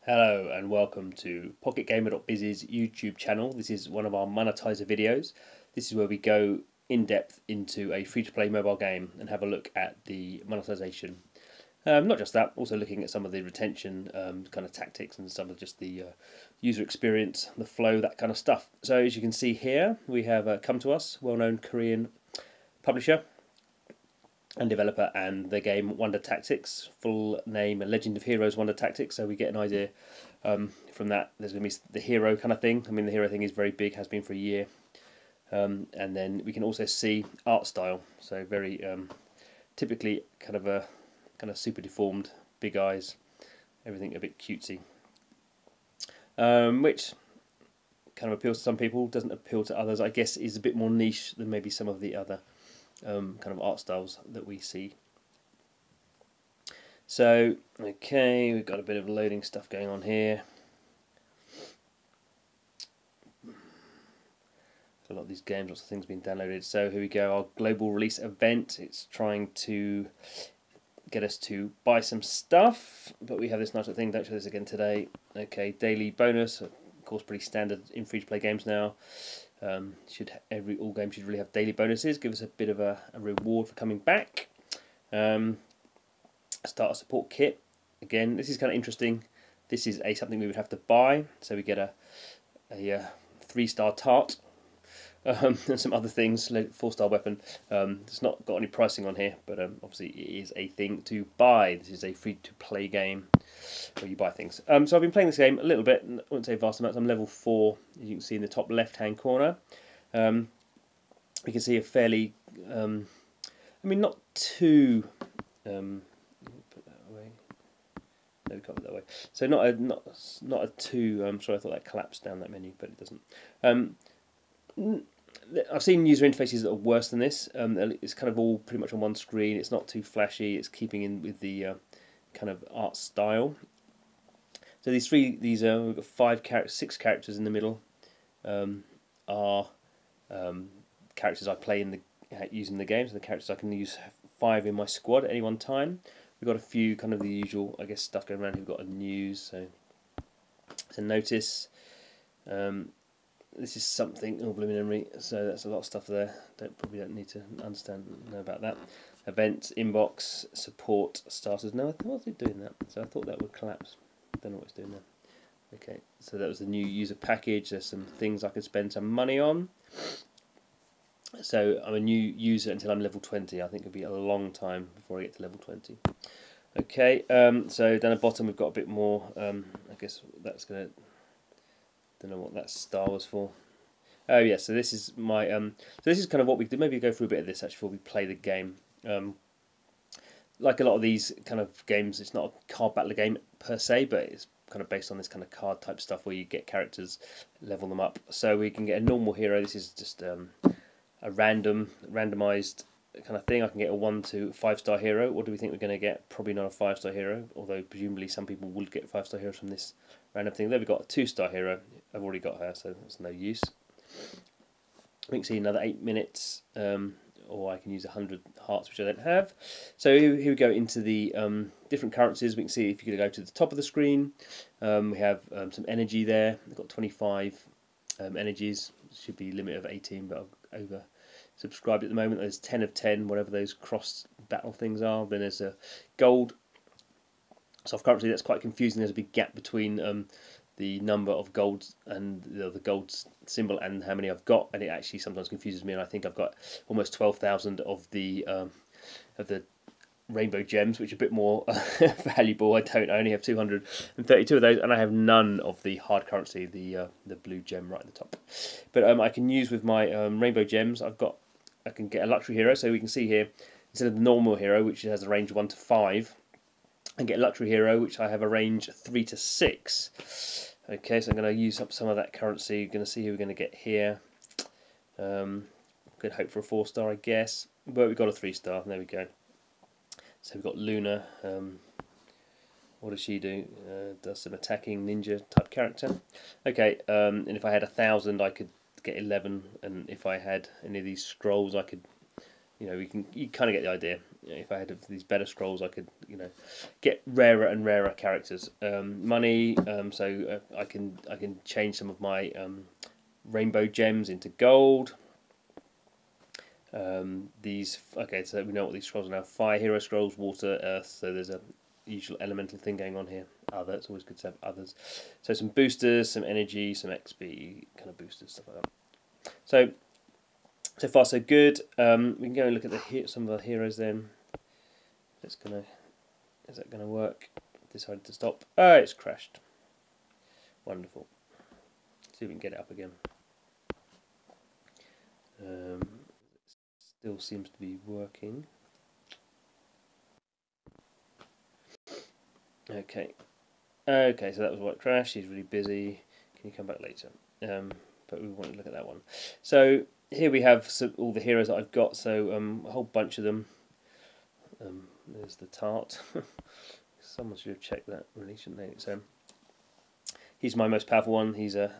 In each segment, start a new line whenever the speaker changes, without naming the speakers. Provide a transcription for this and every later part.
Hello and welcome to PocketGamer.biz's YouTube channel. This is one of our Monetizer videos. This is where we go in depth into a free-to-play mobile game and have a look at the monetization. Not just that, also looking at some of the retention kind of tactics and some of just the user experience, the flow, that kind of stuff. So as you can see here, we have Come To Us, well-known Korean publisher and developer, and the game Wonder Tactics, full name Legend of Heroes Wonder Tactics. So we get an idea from that. There's going to be the hero kind of thing. I mean, the hero thing is very big, has been for a year. And then we can also see art style. So very typically kind of super deformed, big eyes, everything a bit cutesy. Which kind of appeals to some people, doesn't appeal to others. I guess is a bit more niche than maybe some of the other kind of art styles that we see. So, okay, we've got a bit of loading stuff going on here. A lot of these games, lots of things being downloaded. So here we go, our global release event. It's trying to get us to buy some stuff, but we have this nice little thing. Don't show this again today. Okay, daily bonus, of course, pretty standard in free-to-play games now. All games should really have daily bonuses. Give us a bit of a reward for coming back. Starter support kit. Again, this is kind of interesting. This is something we would have to buy. So we get a 3-star tart and some other things. 4-star weapon. It's not got any pricing on here, but obviously it is a thing to buy. This is a free-to-play game where you buy things. So I've been playing this game a little bit. I wouldn't say vast amounts. I'm level 4, as you can see in the top left-hand corner. We can see a fairly, I mean, not too. Put that away. No, we can't put that away. So not a too. Sorry, I thought that collapsed down that menu, but it doesn't. I've seen user interfaces that are worse than this. It's kind of all pretty much on one screen. It's not too flashy. It's keeping in with the kind of art style. So we've got 6 characters in the middle. Are characters I play using the game. So the characters I can use 5 in my squad at any one time. We've got a few kind of the usual, I guess, stuff going around. We've got a news, so notice. This is something, preliminary, so that's a lot of stuff there. Probably don't need to know about that. Events, inbox, support, starters. No, why was it doing that? So I thought that would collapse. Don't know what it's doing there. Okay, so that was the new user package. There's some things I can spend some money on. So I'm a new user until I'm level 20. I think it'll be a long time before I get to level 20. Okay, so down the bottom we've got a bit more. I guess that's gonna. Don't know what that star was for. Oh yeah, so this is my so this is kind of what we do. Maybe go through a bit of this actually before we play the game. Like a lot of these kind of games, it's not a card battle game per se, but it's kind of based on this kind of card type stuff where you get characters, level them up. So we can get a normal hero. This is just a randomized kind of thing. I can get a 1 to 5-star hero. What do we think we're going to get? Probably not a 5-star hero, although presumably some people would get 5-star heroes from this random thing. There we've got a 2-star hero. I've already got her, so that's no use. We can see another 8 minutes, or I can use 100 hearts, which I don't have. So here we go into the different currencies. We can see if you go to the top of the screen, we have some energy there. We've got 25 energies. Should be limit of 18, but I've over subscribed at the moment. There's 10 of 10, whatever those cross battle things are. Then there's a gold soft currency. That's quite confusing. There's a big gap between the number of golds and the gold symbol and how many I've got, and it actually sometimes confuses me. And I think I've got almost 12,000 of the rainbow gems, which are a bit more valuable. I only have 232 of those, and I have none of the hard currency, the blue gem right at the top. But I can use with my rainbow gems. I can get a luxury hero, so we can see here instead of the normal hero, which has a range 1 to 5, and get a luxury hero, which I have a range 3 to 6. Okay, so I'm going to use up some of that currency. You're going to see who we're going to get here. Could hope for a 4-star, I guess, but we've got a 3-star. There we go. So we've got Luna. What does she do? Does some attacking ninja type character. Okay, and if I had 1,000, I could get 11, and if I had any of these scrolls, I could you kind of get the idea. If I had these better scrolls, I could get rarer and rarer characters. Money, so I can change some of my rainbow gems into gold. These so we know what these scrolls are now: fire hero scrolls, water, earth. So there's a usual elemental thing going on here. Other, it's always good to have others. So some boosters, some energy, some XP kind of boosters, stuff like that. So far so good. We can go and look at some of our heroes then. Is that gonna work? Decided to stop. Oh, it's crashed. Wonderful. See if we can get it up again. Still seems to be working. Okay. Okay, so that was what crashed. He's really busy. Can you come back later? But we want to look at that one. So here we have all the heroes that I've got. So a whole bunch of them. There's the tart. Someone should have checked that, really, shouldn't they? So he's my most powerful one. He's a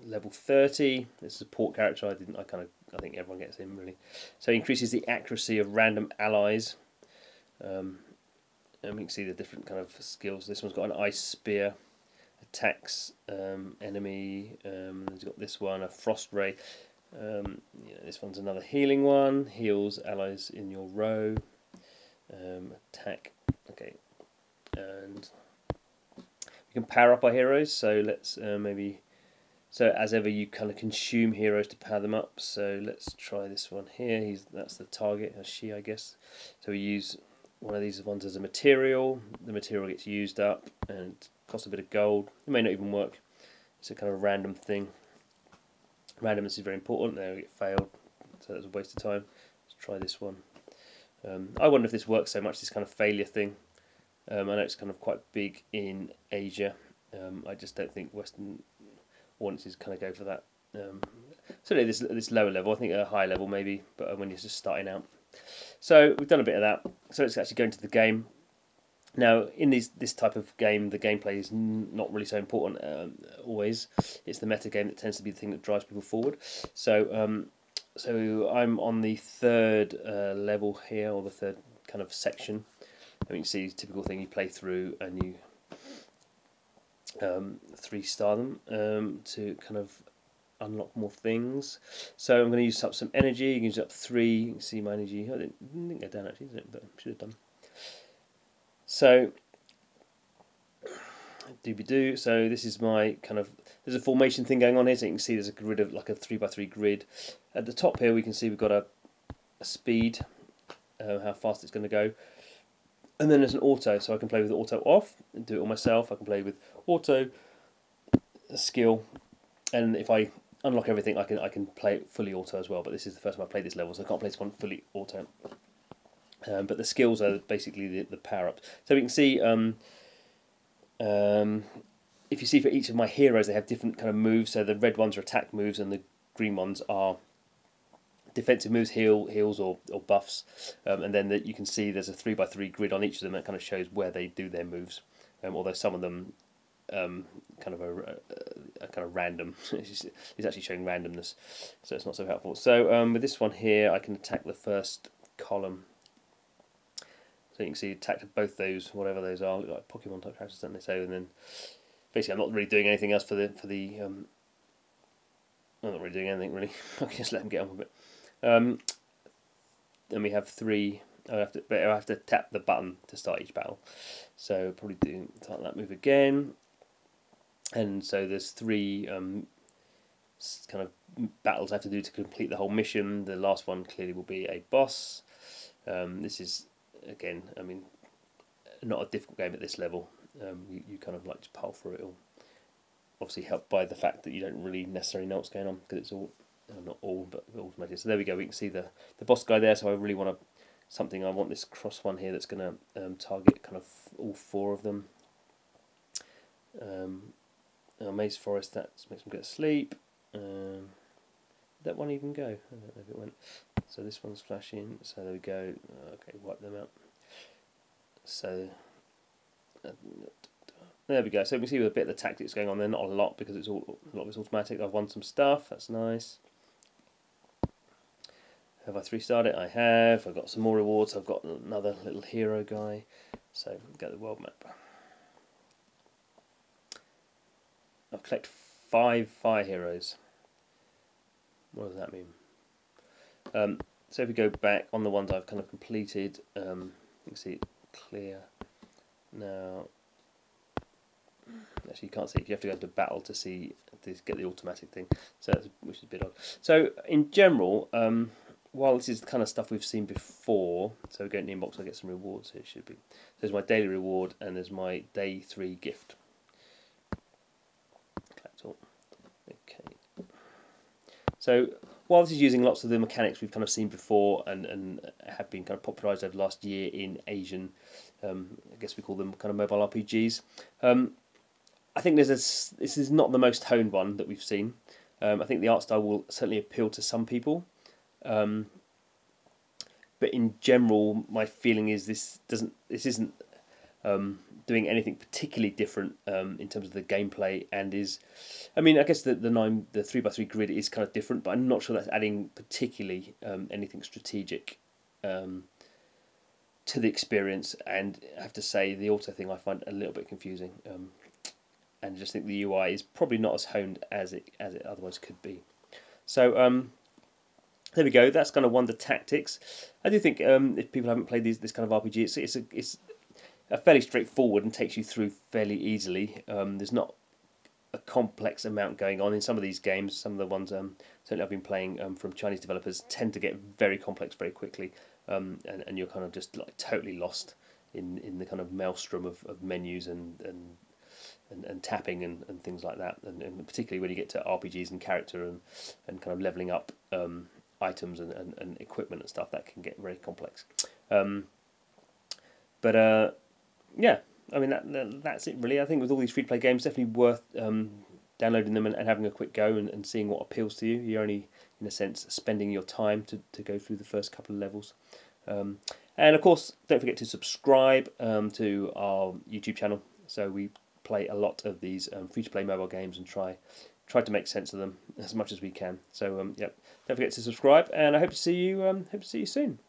level 30. This is a support character. I think everyone gets him, really. So he increases the accuracy of random allies. And we can see the different kind of skills. This one's got an ice spear, attacks enemy. He's got this one, a frost ray. This one's another healing one. Heals allies in your row. Attack. Okay, and we can power up our heroes. So let's So as ever, you kind of consume heroes to power them up. So let's try this one here. That's the target, or she, I guess. So we use one of these ones as a material. The material gets used up and costs a bit of gold. It may not even work. It's a kind of random thing. Randomness is very important. There, it failed, so that's a waste of time. Let's try this one. I wonder if this works so much, this kind of failure thing. I know it's kind of quite big in Asia. I just don't think Western audiences kind of go for that. Certainly this lower level, I think at a higher level maybe, but when you're just starting out. So we've done a bit of that. So let's actually go into the game. Now, in this type of game, the gameplay is not really so important always. It's the meta game that tends to be the thing that drives people forward. So I'm on the third level here, or the third kind of section. And you can see the typical thing: you play through and you 3-star them to kind of unlock more things. So I'm going to use up some energy. You can use up 3. You can see my energy. I didn't go down actually, did it? But I should have done. So doobie-doo. So this is my kind of, there's a formation thing going on here. So you can see there's a grid of like a 3x3 grid. At the top here we can see we've got a speed, how fast it's going to go. And then there's an auto, so I can play with auto off and do it all myself. I can play with auto skill, and if I unlock everything, I can play it fully auto as well. But this is the first time I played this level, so I can't play this one fully auto. But the skills are basically the power ups. So we can see if you see for each of my heroes, they have different kind of moves. So the red ones are attack moves, and the green ones are defensive moves, heals or buffs, and then you can see there's a 3x3 grid on each of them that kind of shows where they do their moves. Although some of them kind of random. It's actually showing randomness, so it's not so helpful. So with this one here, I can attack the first column. So you can see attack both those, whatever those are, like Pokemon type characters, don't they? So and then basically I'm not really doing anything else for the I'm not really doing anything really. I can just let them get on with it. Then we have 3. I have to tap the button to start each battle. So probably start that move again. And so there's 3 kind of battles I have to do to complete the whole mission. The last one clearly will be a boss. This is, again, I mean, not a difficult game at this level. You kind of like to power through it all. Obviously helped by the fact that you don't really necessarily know what's going on, because it's all, not all, but automated. So there we go, we can see the boss guy there. So I really want I want this cross one here that's going to target kind of all 4 of them. Maze Forest, that makes them go to sleep. Did that one even go? I don't know if it went. So this one's flashing, so there we go. Okay, wipe them out. So there we go. So we see a bit of the tactics going on there, not a lot because a lot of it's automatic. I've won some stuff, that's nice. Have I 3-starred it? I have. I've got some more rewards. I've got another little hero guy. So get the world map. I've collected 5 fire heroes. What does that mean? So if we go back on the ones I've kind of completed, you can see it clear. Now, actually you can't see it. You have to go into battle to see, to get the automatic thing. So that's, which is a bit odd. So in general, while this is the kind of stuff we've seen before, so we go in the inbox, I get some rewards here, should be. So there's my daily reward and there's my day 3 gift. Collect all. Okay. So while this is using lots of the mechanics we've kind of seen before and have been kind of popularised over the last year in Asian, I guess we call them kind of mobile RPGs, I think this is not the most honed one that we've seen. I think the art style will certainly appeal to some people. But in general, my feeling is this isn't doing anything particularly different in terms of the gameplay, and is, I mean, I guess the 3x3 grid is kind of different, but I'm not sure that's adding particularly anything strategic to the experience. And I have to say, the auto thing I find a little bit confusing, and I just think the UI is probably not as honed as it otherwise could be. So there we go. That's kind of Wonder Tactics. I do think if people haven't played this kind of RPG, it's a fairly straightforward and takes you through fairly easily. There's not a complex amount going on in some of these games. Some of the ones certainly I've been playing from Chinese developers tend to get very complex very quickly, and you're kind of just like totally lost in the kind of maelstrom of menus and tapping and things like that, and particularly when you get to RPGs and character and kind of leveling up items and equipment and stuff, that can get very complex. Yeah, I mean that's it really. I think with all these free-to-play games, definitely worth downloading them and having a quick go and seeing what appeals to you. You're only, in a sense, spending your time to go through the first couple of levels. And of course, don't forget to subscribe to our YouTube channel. So we play a lot of these free-to-play mobile games and try to make sense of them as much as we can. So yeah, don't forget to subscribe, and I hope to see you soon.